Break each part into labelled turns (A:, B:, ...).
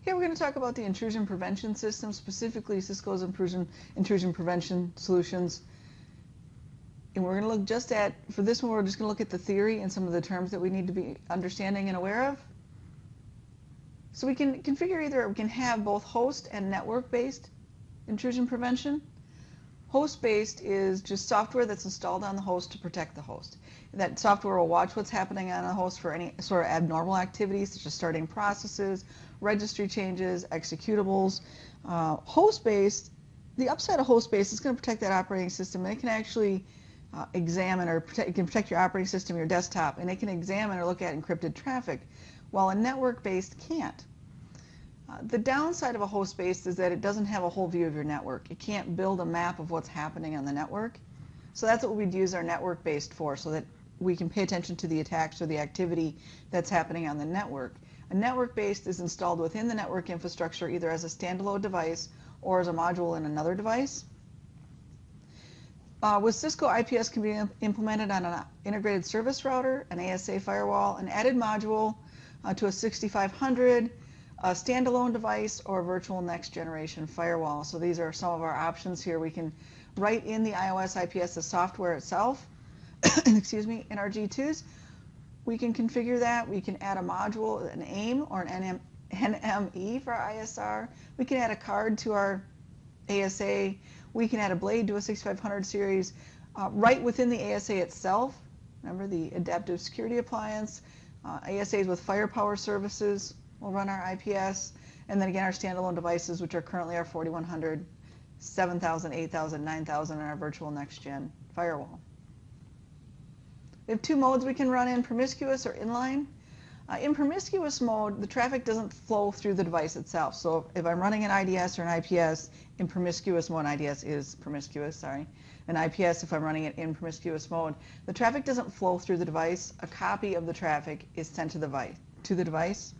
A: Here we're going to talk about the intrusion prevention system, specifically Cisco's intrusion prevention solutions. And we're going to look just at, for this one, we're just going to look at the theory and some of the terms that we need to be understanding and aware of. So we can configure either, we can have both host and network-based intrusion prevention. Host-based is just software that's installed on the host to protect the host. That software will watch what's happening on the host for any sort of abnormal activities, such as starting processes, registry changes, executables. Host-based, the upside of host-based is going to protect that operating system, and it can actually examine or protect, it can protect your operating system, your desktop, and it can examine or look at encrypted traffic, while a network-based can't. The downside of a host-based is that it doesn't have a whole view of your network. It can't build a map of what's happening on the network. So that's what we'd use our network-based for, so that we can pay attention to the attacks or the activity that's happening on the network. A network-based is installed within the network infrastructure either as a standalone device or as a module in another device. With Cisco, IPS can be implemented on an integrated service router, an ASA firewall, an added module to a 6500, a standalone device, or a virtual next generation firewall. So these are some of our options here. We can write in the iOS IPS the software itself, excuse me, in our G2s. We can configure that. We can add a module, an AIM or an NME for our ISR. We can add a card to our ASA. We can add a blade to a 6500 series right within the ASA itself. Remember the adaptive security appliance. ASAs with firepower services will run our IPS. And then again, our standalone devices, which are currently our 4100, 7000, 8000, 9000, and our virtual next-gen firewall. We have two modes we can run in, promiscuous or inline. In promiscuous mode, the traffic doesn't flow through the device itself. So if I'm running an IDS or an IPS in promiscuous mode, IDS is promiscuous, sorry. An IPS, if I'm running it in promiscuous mode, the traffic doesn't flow through the device. A copy of the traffic is sent to the device.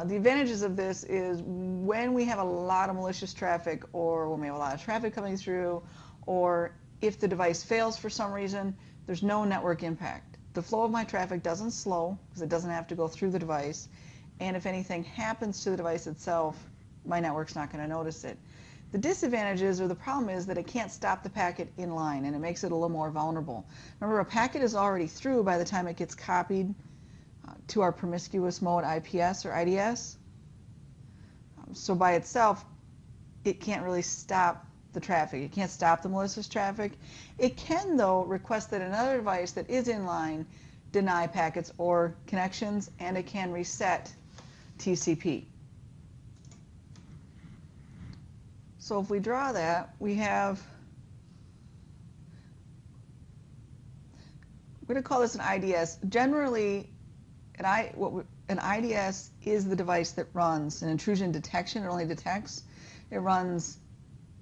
A: The advantages of this is when we have a lot of malicious traffic, or when we have a lot of traffic coming through, or if the device fails for some reason, there's no network impact. The flow of my traffic doesn't slow because it doesn't have to go through the device, and if anything happens to the device itself, my network's not going to notice it. The disadvantages, or the problem, is that it can't stop the packet in line, and it makes it a little more vulnerable. Remember, a packet is already through by the time it gets copied to our promiscuous mode IPS or IDS. So by itself, it can't really stop the traffic. It can't stop the malicious traffic. It can, though, request that another device that is in line deny packets or connections, and it can reset TCP. So if we draw that, we have, we're going to call this an IDS. Generally, an IDS is the device that runs an intrusion detection. It only detects. It runs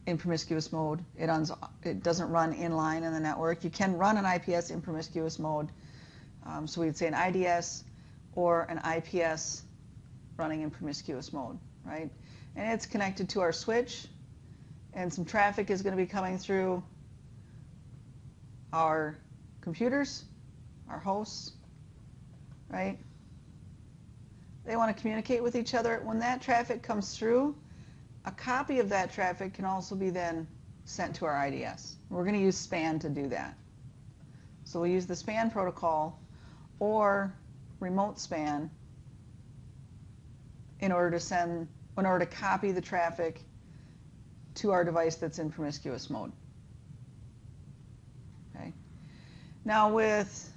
A: in promiscuous mode. It doesn't run inline in the network. You can run an IPS in promiscuous mode. So we'd say an IDS or an IPS running in promiscuous mode, right? And it's connected to our switch, and some traffic is going to be coming through our computers, our hosts, right? They want to communicate with each other. When that traffic comes through, a copy of that traffic can also be then sent to our IDS. We're going to use SPAN to do that. So we'll use the SPAN protocol or remote SPAN in order to copy the traffic to our device that's in promiscuous mode. Okay. Now with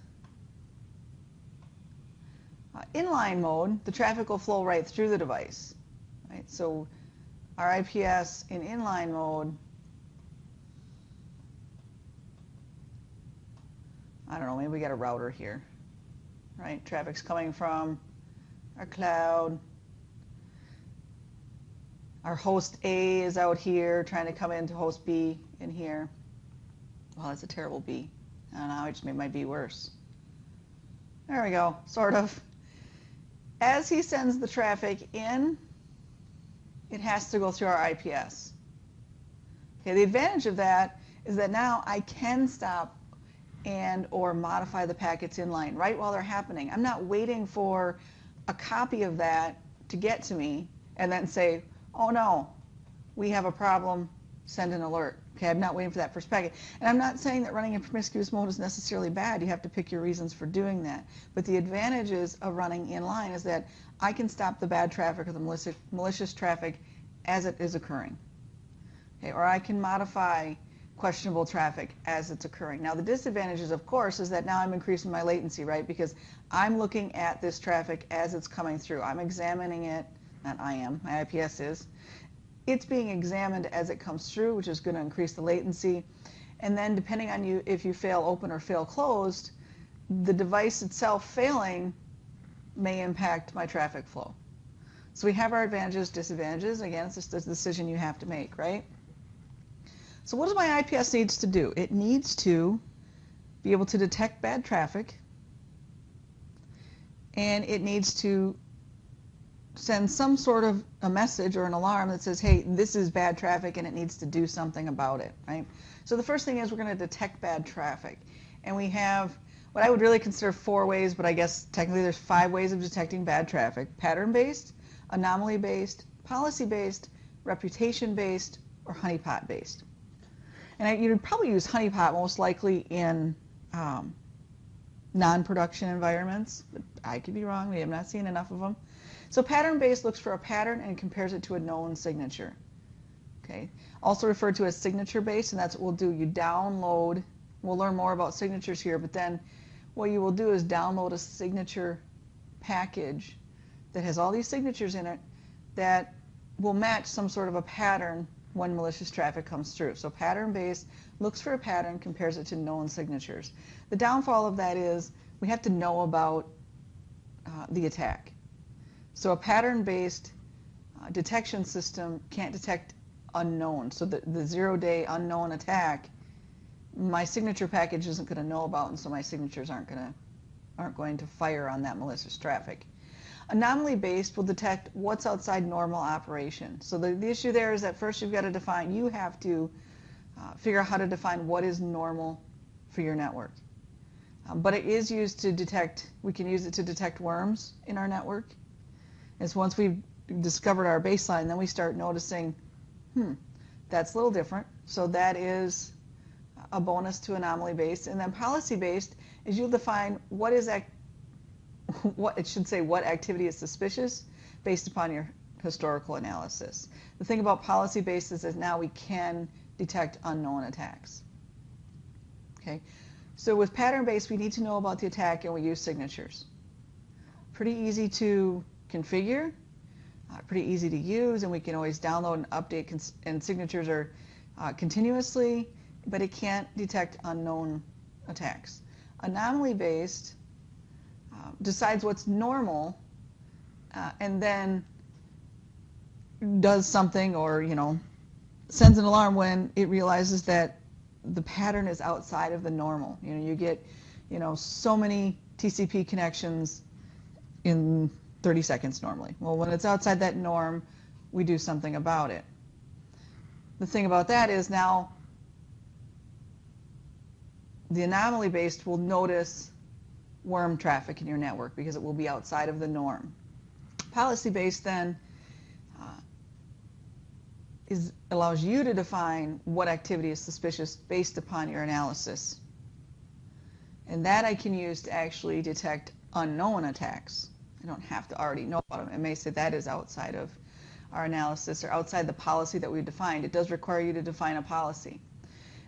A: inline mode, the traffic will flow right through the device. Right? So our IPS in inline mode, I don't know, maybe we got a router here, right? Traffic's coming from our cloud. Our host A is out here trying to come into host B in here. Well, that's a terrible B. I don't know, it just made my B worse. There we go, sort of. As he sends the traffic in, it has to go through our IPS. Okay, the advantage of that is that now I can stop and or modify the packets inline right while they're happening. I'm not waiting for a copy of that to get to me. and then say, oh no, we have a problem, send an alert. Okay, I'm not waiting for that first packet. And I'm not saying that running in promiscuous mode is necessarily bad. You have to pick your reasons for doing that. But the advantages of running inline is that I can stop the bad traffic or the malicious traffic as it is occurring. Okay, or I can modify questionable traffic as it's occurring. Now the disadvantages, of course, is that now I'm increasing my latency, right? Because I'm looking at this traffic as it's coming through. I'm examining it, not I am, my IPS is. It's being examined as it comes through, which is going to increase the latency. And then depending on you, if you fail open or fail closed, the device itself failing may impact my traffic flow. So we have our advantages, disadvantages. Again, it's just a decision you have to make, right? So what does my IPS needs to do? It needs to be able to detect bad traffic, and it needs to send some sort of a message or an alarm that says, hey, this is bad traffic and it needs to do something about it, right? So the first thing is we're going to detect bad traffic. And we have what I would really consider 4 ways, but I guess technically there's 5 ways of detecting bad traffic: pattern-based, anomaly-based, policy-based, reputation-based, or honeypot-based. And you'd probably use honeypot most likely in non-production environments, but I could be wrong. We have not seen enough of them. So pattern-based looks for a pattern and compares it to a known signature. Okay. Also referred to as signature-based, and that's what we'll do. You download, we'll learn more about signatures here, but then what you will do is download a signature package that has all these signatures in it that will match some sort of a pattern when malicious traffic comes through. So pattern-based looks for a pattern, compares it to known signatures. The downfall of that is we have to know about the attack. So a pattern-based detection system can't detect unknown. So the 0-day unknown attack, my signature package isn't going to know about, and so my signatures aren't going to fire on that malicious traffic. Anomaly-based will detect what's outside normal operation. So the issue there is that first you've got to define, you have to figure out how to define what is normal for your network. But it is used to detect, we can use it to detect worms in our network. And so once we've discovered our baseline, then we start noticing, that's a little different. So that is a bonus to anomaly-based. And then policy-based is you'll define what activity is suspicious based upon your historical analysis. The thing about policy-based is that now we can detect unknown attacks. Okay, so with pattern-based, we need to know about the attack, and we use signatures. Pretty easy to configure, pretty easy to use, and we can always download and update, and signatures are continuously, but it can't detect unknown attacks. Anomaly-based decides what's normal and then does something, or sends an alarm when it realizes that the pattern is outside of the normal. You get so many TCP connections in 30 seconds normally. Well, when it's outside that norm, we do something about it. The thing about that is now the anomaly-based will notice worm traffic in your network because it will be outside of the norm. Policy-based then allows you to define what activity is suspicious based upon your analysis. And that I can use to actually detect unknown attacks. I don't have to already know about them. It may say that is outside of our analysis or outside the policy that we've defined. It does require you to define a policy.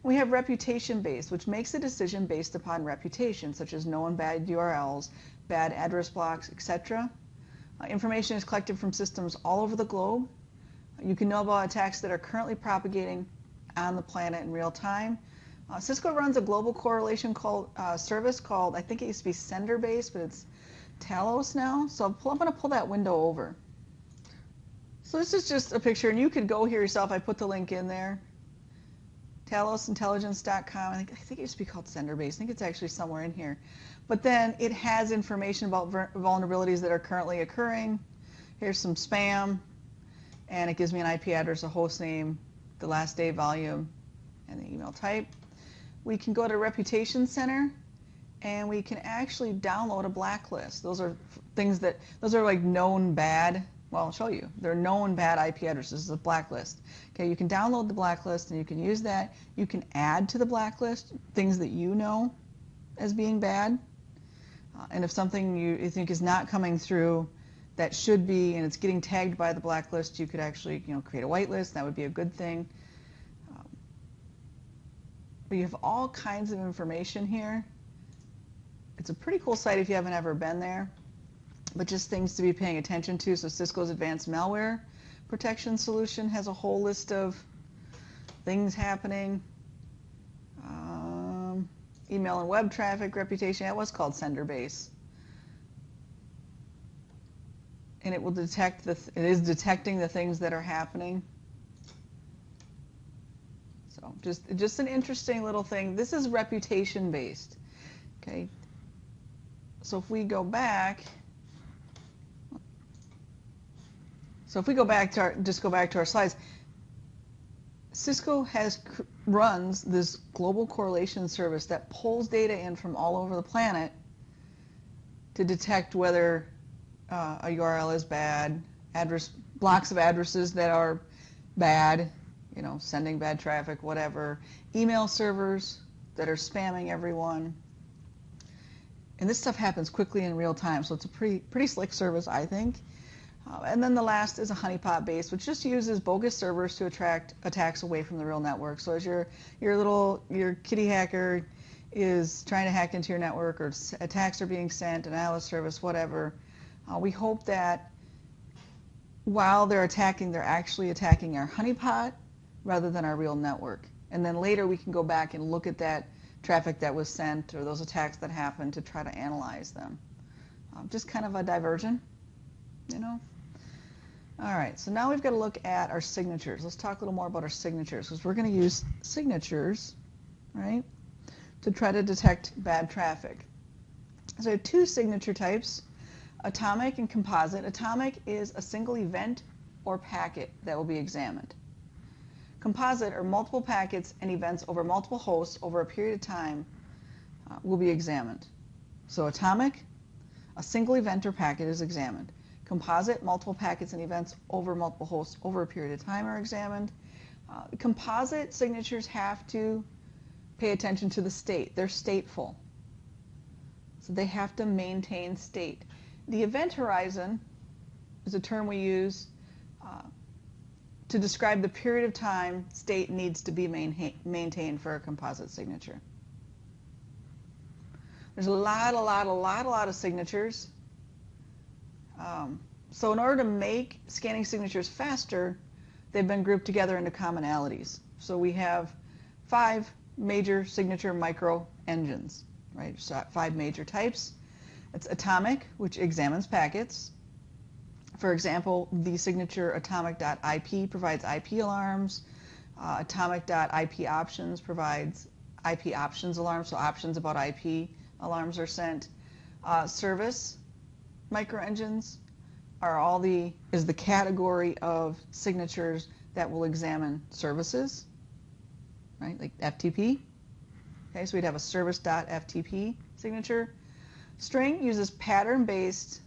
A: We have reputation-based, which makes a decision based upon reputation, such as known bad URLs, bad address blocks, etc. Information is collected from systems all over the globe. You can know about attacks that are currently propagating on the planet in real time. Cisco runs a global correlation service called, I think it used to be sender-based, but it's Talos now. So I'm going to pull that window over. So this is just a picture, and you could go here yourself. I put the link in there. TalosIntelligence.com. I think it used to be called sender-based. I think it's actually somewhere in here. But then it has information about vulnerabilities that are currently occurring. Here's some spam, and it gives me an IP address, a host name, the last day volume, and the email type. We can go to Reputation Center, and we can actually download a blacklist. Those are things those are like known bad Well, I'll show you. They're known bad IP addresses. This is a blacklist. Okay, you can download the blacklist and you can use that. You can add to the blacklist things that you know as being bad. And if something you think is not coming through that should be, and it's getting tagged by the blacklist, you could actually, create a whitelist. That would be a good thing. But you have all kinds of information here. It's a pretty cool site if you haven't ever been there, but just things to be paying attention to. So Cisco's Advanced Malware Protection Solution has a whole list of things happening. Email and web traffic reputation, that was called Sender Base. And it will detect it is detecting the things that are happening. So just an interesting little thing. This is reputation based. Okay. So if we go back, just go back to our slides. Cisco runs this global correlation service that pulls data in from all over the planet to detect whether a URL is bad, blocks of addresses that are bad, sending bad traffic, whatever, email servers that are spamming everyone. And this stuff happens quickly in real time, so it's a pretty slick service, I think. And then the last is a honeypot base, which just uses bogus servers to attract attacks away from the real network. So as your kitty hacker is trying to hack into your network, or attacks are being sent, denial of service, whatever, we hope that while they're attacking, they're actually attacking our honeypot rather than our real network. And then later we can go back and look at that traffic that was sent or those attacks that happened to try to analyze them. Just kind of a diversion, All right, so now we've got to look at our signatures. Let's talk a little more about our signatures, because we're going to use signatures, right, to try to detect bad traffic. So I have two signature types, atomic and composite. Atomic is a single event or packet that will be examined. Composite are multiple packets and events over multiple hosts over a period of time will be examined. So atomic, a single event or packet is examined. Composite, multiple packets and events over multiple hosts over a period of time are examined. Composite signatures have to pay attention to the state. They're stateful. So they have to maintain state. The event horizon is a term we use to describe the period of time state needs to be maintained for a composite signature. There's a lot of signatures. So in order to make scanning signatures faster, they've been grouped together into commonalities. So we have 5 major signature micro engines, right? So 5 major types. It's atomic, which examines packets. For example, the signature atomic.ip provides IP alarms. Atomic.ip options provides IP options alarms, so options about IP alarms are sent. Service microengines is the category of signatures that will examine services, right? Like FTP. Okay, so we'd have a service.ftp signature. String uses pattern-based,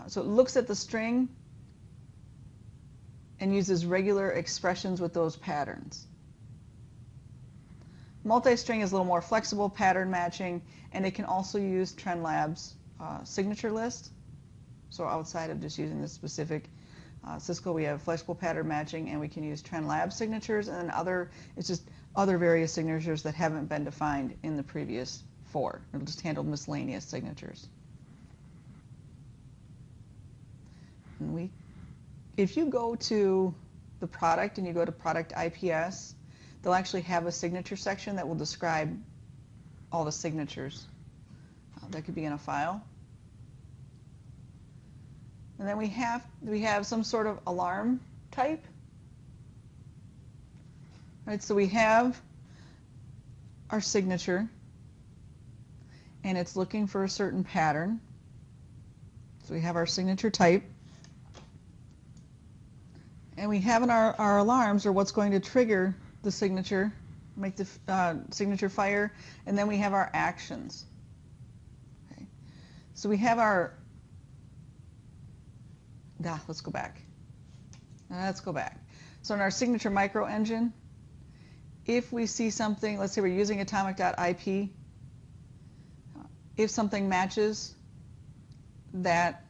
A: so it looks at the string and uses regular expressions with those patterns. Multi-string is a little more flexible pattern matching, and it can also use TrendLab's signature list. So outside of just using the specific Cisco, we have flexible pattern matching, and we can use TrendLab signatures, and then it's just other various signatures that haven't been defined in the previous 4. It'll just handle miscellaneous signatures. And if you go to the product and you go to product IPS, they'll actually have a signature section that will describe all the signatures that could be in a file. And then we have some sort of alarm type. Right, so we have our signature, and it's looking for a certain pattern. So we have our signature type. And we have in our alarms, or what's going to trigger the signature, make the signature fire, and then we have our actions. Okay. So we have let's go back. Let's go back. So in our signature micro engine, if we see something, let's say we're using atomic.ip, if something matches that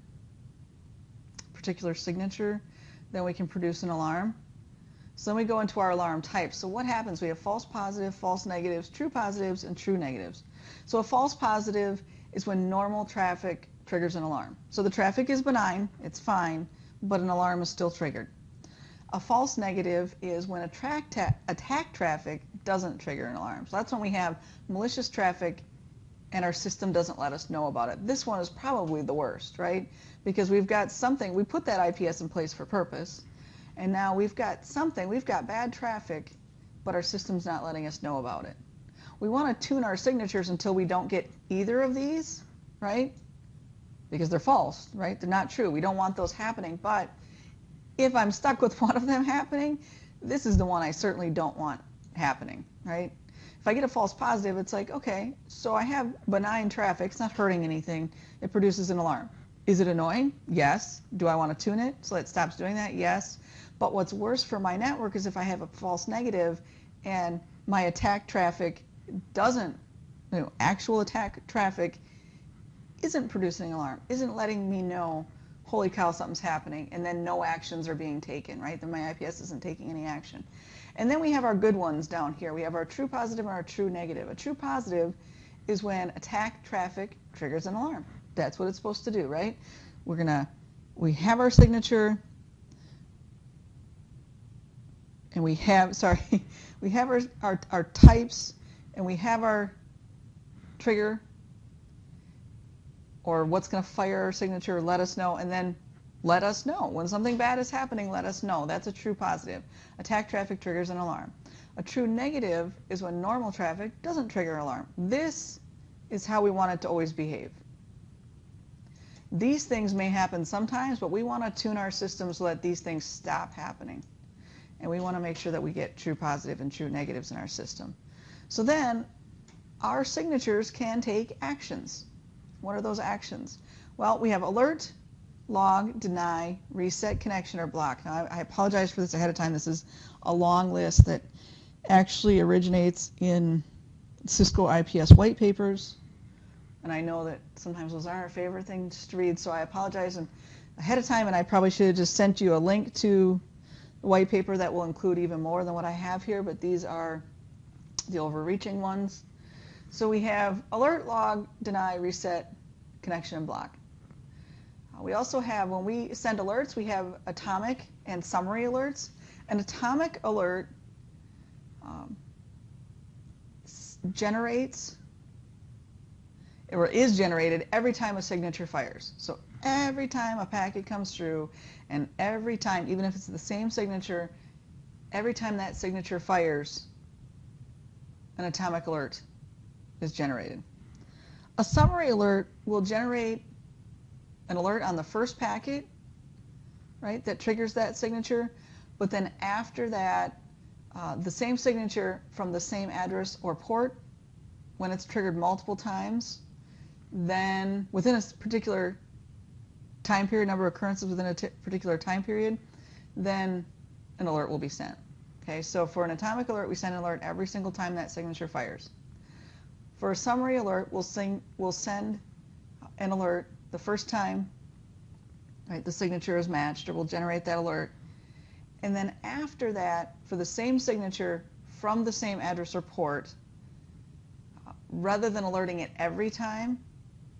A: particular signature, then we can produce an alarm. So then we go into our alarm types. So what happens? We have false positive, false negatives, true positives, and true negatives. So a false positive is when normal traffic triggers an alarm. So the traffic is benign, it's fine, but an alarm is still triggered. A false negative is when attack traffic doesn't trigger an alarm. So that's when we have malicious traffic and our system doesn't let us know about it. This one is probably the worst, right? Because we've got something, we put that IPS in place for purpose, and now we've got bad traffic, but our system's not letting us know about it. We want to tune our signatures until we don't get either of these, right? Because they're false, right? They're not true. We don't want those happening, but if I'm stuck with one of them happening, this is the one I certainly don't want happening, right? If I get a false positive, it's like, okay, so I have benign traffic, it's not hurting anything, it produces an alarm. Is it annoying? Yes. Do I want to tune it so it stops doing that? Yes. But what's worse for my network is if I have a false negative and my attack traffic doesn't, actual attack traffic isn't producing an alarm, isn't letting me know, holy cow, something's happening, and then no actions are being taken, right? Then my IPS isn't taking any action. And then we have our good ones down here. We have our true positive and our true negative. A true positive is when attack traffic triggers an alarm. That's what it's supposed to do, right? We have our signature, and we have our types, and we have our trigger, or what's going to fire our signature, let us know, and then let us know. When something bad is happening, let us know. That's a true positive. Attack traffic triggers an alarm. A true negative is when normal traffic doesn't trigger an alarm. This is how we want it to always behave. These things may happen sometimes, but we want to tune our system so that these things stop happening. And we want to make sure that we get true positive and true negatives in our system. So then our signatures can take actions. What are those actions? Well, we have alert, log, deny, reset, connection, or block. Now, I apologize for this ahead of time. This is a long list that actually originates in Cisco IPS white papers. And I know that sometimes those aren't our favorite things to read, so I apologize ahead of time, and I probably should have just sent you a link to the white paper that will include even more than what I have here, but these are the overreaching ones. So we have alert, log, deny, reset, connection, and block. We also have, when we send alerts, we have atomic and summary alerts. An atomic alert generates, or is generated every time a signature fires. So every time a packet comes through, and every time, even if it's the same signature, every time that signature fires, an atomic alert is generated. A summary alert will generate an alert on the first packet, right, that triggers that signature, but then after that, the same signature from the same address or port, when it's triggered multiple times, then within a particular time period, number of occurrences within a particular time period, then an alert will be sent. Okay, so for an atomic alert, we send an alert every single time that signature fires. For a summary alert, we'll send an alert the first time, right, the signature is matched, or we'll generate that alert. And then after that, for the same signature from the same address or port, rather than alerting it every time,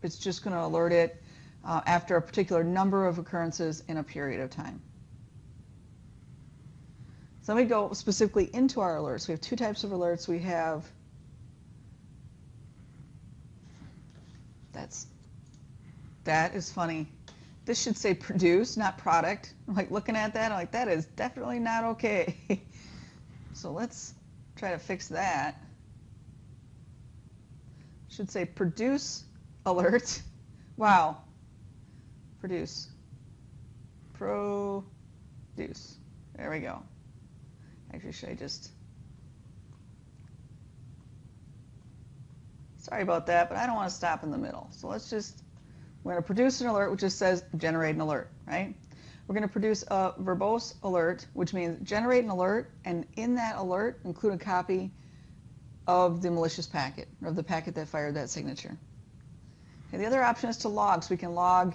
A: it's just going to alert it after a particular number of occurrences in a period of time. So let me go specifically into our alerts. We have two types of alerts. We have that is funny. This should say produce, not product. I'm like looking at that, I'm like, that is definitely not okay. So let's try to fix that. Should say produce alert. Wow. Produce. There we go. Actually, should I just... Sorry about that, but I don't want to stop in the middle. So let's just, we're going to produce an alert which just says generate an alert, right? we're going to produce a verbose alert, which means generate an alert, and in that alert include a copy of the malicious packet, of the packet that fired that signature. Okay, the other option is to log. So we can log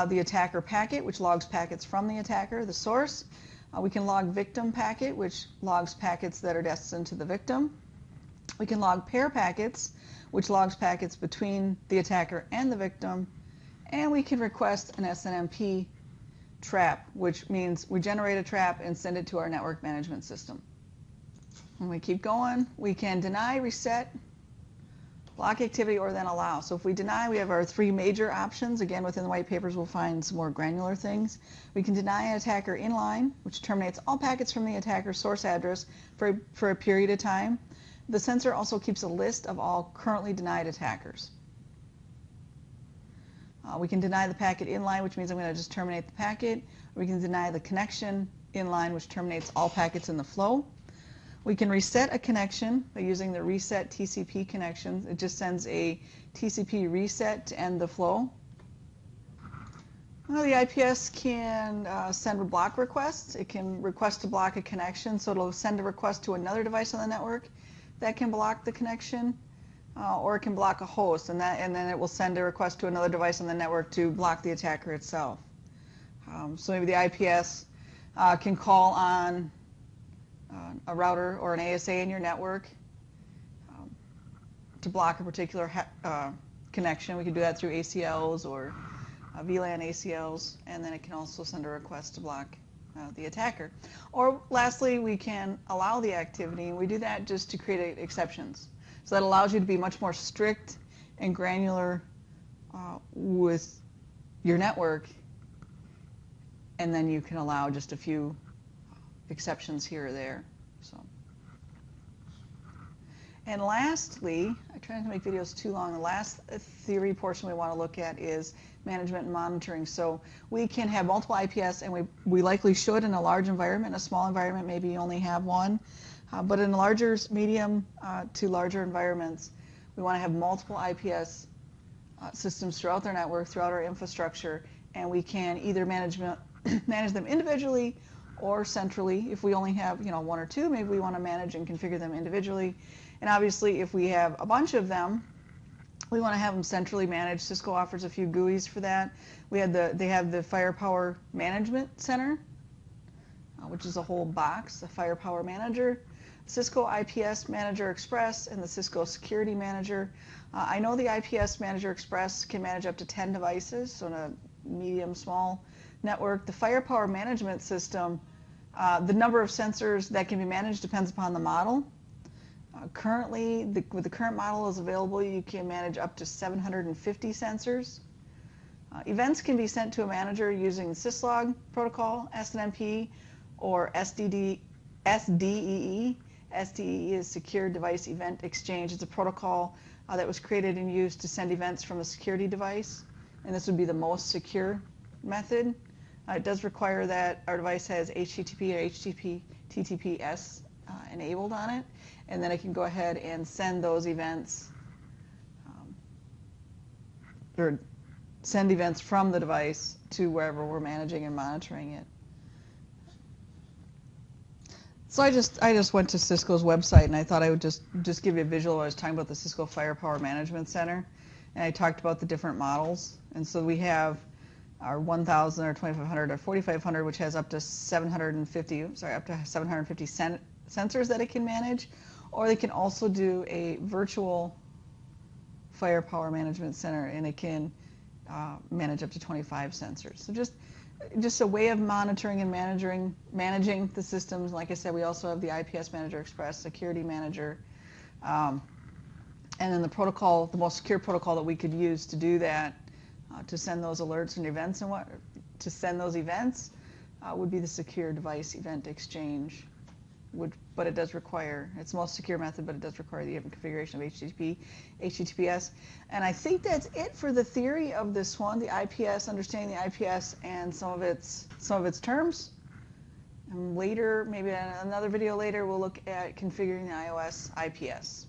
A: the attacker packet, which logs packets from the attacker, the source. We can log victim packet, which logs packets that are destined to the victim. We can log pair packets, which logs packets between the attacker and the victim. And we can request an SNMP trap, which means we generate a trap and send it to our network management system. When we keep going, we can deny, reset, block activity, or then allow. So if we deny, we have our three major options. Again, within the white papers, we'll find some more granular things. We can deny an attacker inline, which terminates all packets from the attacker's source address for a period of time. The sensor also keeps a list of all currently denied attackers. We can deny the packet inline, which means I'm going to just terminate the packet. We can deny the connection inline, which terminates all packets in the flow. We can reset a connection by using the reset TCP connection. It just sends a TCP reset to end the flow. Well, the IPS can send block requests. It can request to block a connection, so it'll send a request to another device on the network that can block the connection, or it can block a host, and then it will send a request to another device on the network to block the attacker itself. So maybe the IPS can call on a router or an ASA in your network to block a particular connection. We can do that through ACLs or VLAN ACLs, and then it can also send a request to block the attacker. Or lastly, we can allow the activity, and we do that just to create exceptions. So that allows you to be much more strict and granular with your network, and then you can allow just a few exceptions here or there. So, and lastly, I try not to make videos too long. The last theory portion we want to look at is management and monitoring. So we can have multiple IPS, and we likely should in a large environment. In a small environment, maybe you only have one. But in larger, medium to larger environments, we want to have multiple IPS systems throughout their network, throughout our infrastructure, and we can either manage them individually or centrally. If we only have one or two, maybe we want to manage and configure them individually. And obviously, if we have a bunch of them, we want to have them centrally managed. Cisco offers a few GUIs for that. They have the Firepower Management Center, which is a whole box, the Firepower Manager, Cisco IPS Manager Express, and the Cisco Security Manager. I know the IPS Manager Express can manage up to 10 devices, so in a medium, small network. The Firepower Management System, the number of sensors that can be managed depends upon the model. Currently, with the current model is available, you can manage up to 750 sensors. Events can be sent to a manager using syslog protocol, SNMP, or SDEE. SDEE is Secure Device Event Exchange. It's a protocol that was created and used to send events from a security device, and this would be the most secure method. It does require that our device has HTTP or TTPS enabled on it, and then it can go ahead and send those events, or send events from the device to wherever we're managing and monitoring it. So I just went to Cisco's website, and I thought I would just give you a visual. I was talking about the Cisco Firepower Management Center, and I talked about the different models. And so we have our 1000 or 2500 or 4500, which has up to 750 sensors that it can manage, or they can also do a virtual Firepower Management Center, and it can manage up to 25 sensors. So just a way of monitoring and managing the systems. Like I said, we also have the IPS Manager Express, Security Manager, and then the protocol, the most secure protocol that we could use to do that, to send those alerts and events to send those events, would be the Secure Device Event Exchange. But it does require, it's the most secure method, but it does require the configuration of HTTPS. And I think that's it for the theory of this one, the IPS, understanding the IPS and some of its terms. And later, maybe in another video later, we'll look at configuring the iOS IPS.